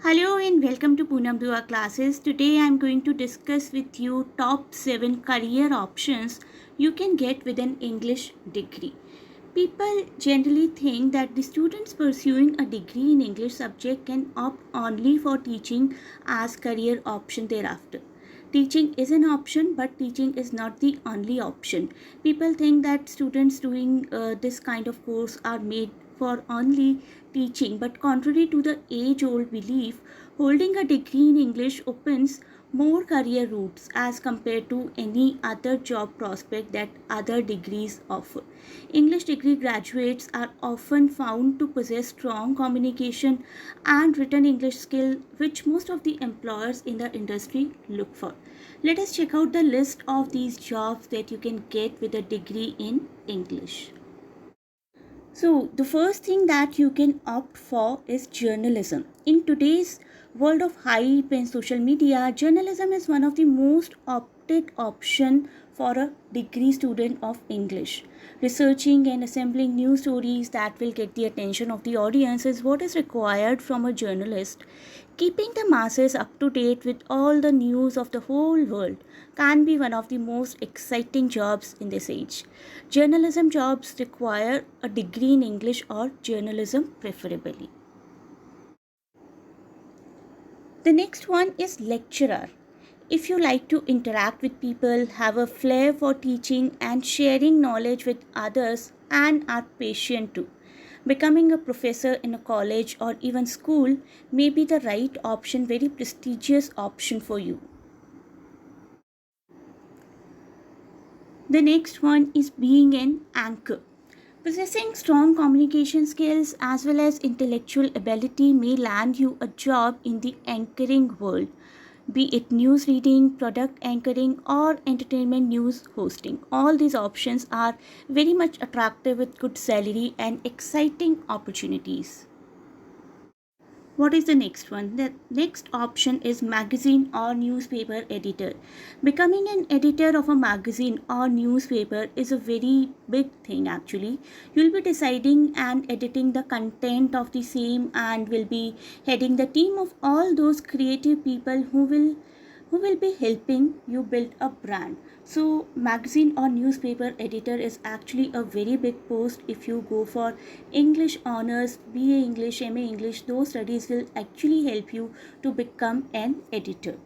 Hello and welcome to Poonam Dua classes. Today I am going to discuss with you top 7 career options you can get with an English degree. People generally think that the students pursuing a degree in English subject can opt only for teaching as career option thereafter. Teaching is an option, but teaching is not the only option. People think that students doing this kind of course are made for only teaching, but contrary to the age old belief, holding a degree in English opens more career routes as compared to any other job prospect that other degrees offer. English degree graduates are often found to possess strong communication and written English skill, which most of the employers in the industry look for. Let us check out the list of these jobs that you can get with a degree in English. So, the first thing that you can opt for is journalism. In today's world of hype and social media, journalism is one of the most opted option for a degree student of English. Researching and assembling news stories that will get the attention of the audience is what is required from a journalist. Keeping the masses up to date with all the news of the whole world can be one of the most exciting jobs in this age. Journalism jobs require a degree in English or journalism preferably. The next one is lecturer. If you like to interact with people, have a flair for teaching and sharing knowledge with others, and are patient too, becoming a professor in a college or even school may be the right option, very prestigious option for you. The next one is being an anchor. Possessing strong communication skills as well as intellectual ability may land you a job in the anchoring world, be it news reading, product anchoring, or entertainment news hosting. All these options are very much attractive with good salary and exciting opportunities. What is the next one? The next option is magazine or newspaper editor. Becoming an editor of a magazine or newspaper is a very big thing actually. You'll be deciding and editing the content of the same and will be heading the team of all those creative people who will be helping you build a brand. So magazine or newspaper editor is actually a very big post. If you go for English honors, BA English, MA English, those studies will actually help you to become an editor.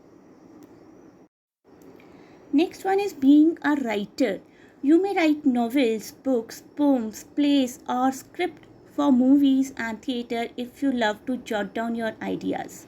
Next one is being a writer. You may write novels, books, poems, plays, or script for movies and theater if you love to jot down your ideas.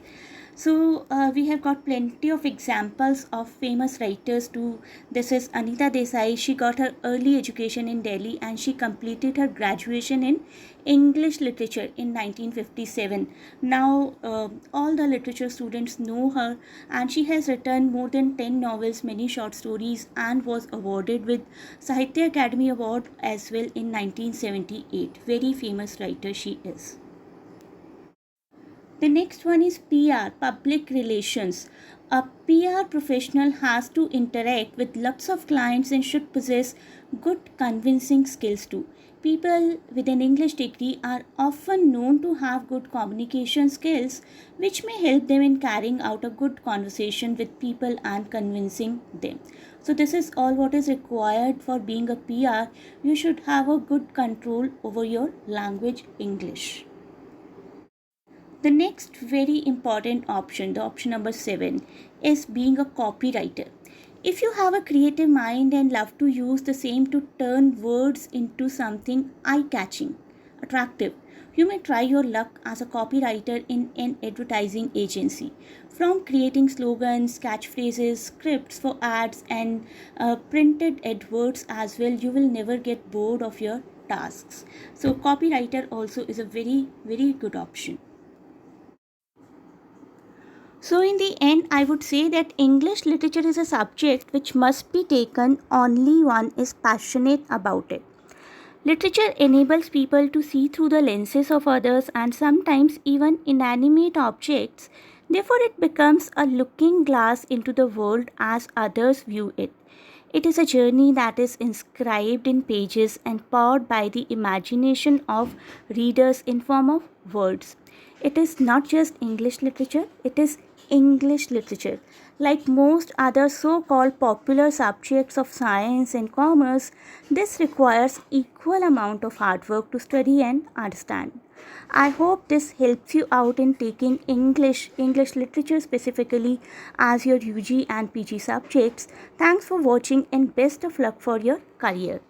So we have got plenty of examples of famous writers too. This is Anita Desai. She got her early education in Delhi and she completed her graduation in English literature in 1957. Now all the literature students know her, and she has written more than 10 novels, many short stories, and was awarded with Sahitya Academy Award as well in 1978. Very famous writer she is. The next one is PR, public relations. A PR professional has to interact with lots of clients and should possess good convincing skills too. People with an English degree are often known to have good communication skills, which may help them in carrying out a good conversation with people and convincing them. So, this is all what is required for being a PR. You should have a good control over your language, English. The next very important option, the option number 7, is being a copywriter. If you have a creative mind and love to use the same to turn words into something eye-catching, attractive, you may try your luck as a copywriter in an advertising agency. From creating slogans, catchphrases, scripts for ads, and printed adverts as well, you will never get bored of your tasks. So, copywriter also is a very, very good option. So, in the end, I would say that English literature is a subject which must be taken only one is passionate about it. Literature enables people to see through the lenses of others and sometimes even inanimate objects. Therefore, it becomes a looking glass into the world as others view it. It is a journey that is inscribed in pages and powered by the imagination of readers in form of words. It is not just English literature, it is English literature. Like most other so-called popular subjects of science and commerce, this requires equal amount of hard work to study and understand. I hope this helps you out in taking English literature specifically as your UG and PG subjects. Thanks for watching and best of luck for your career.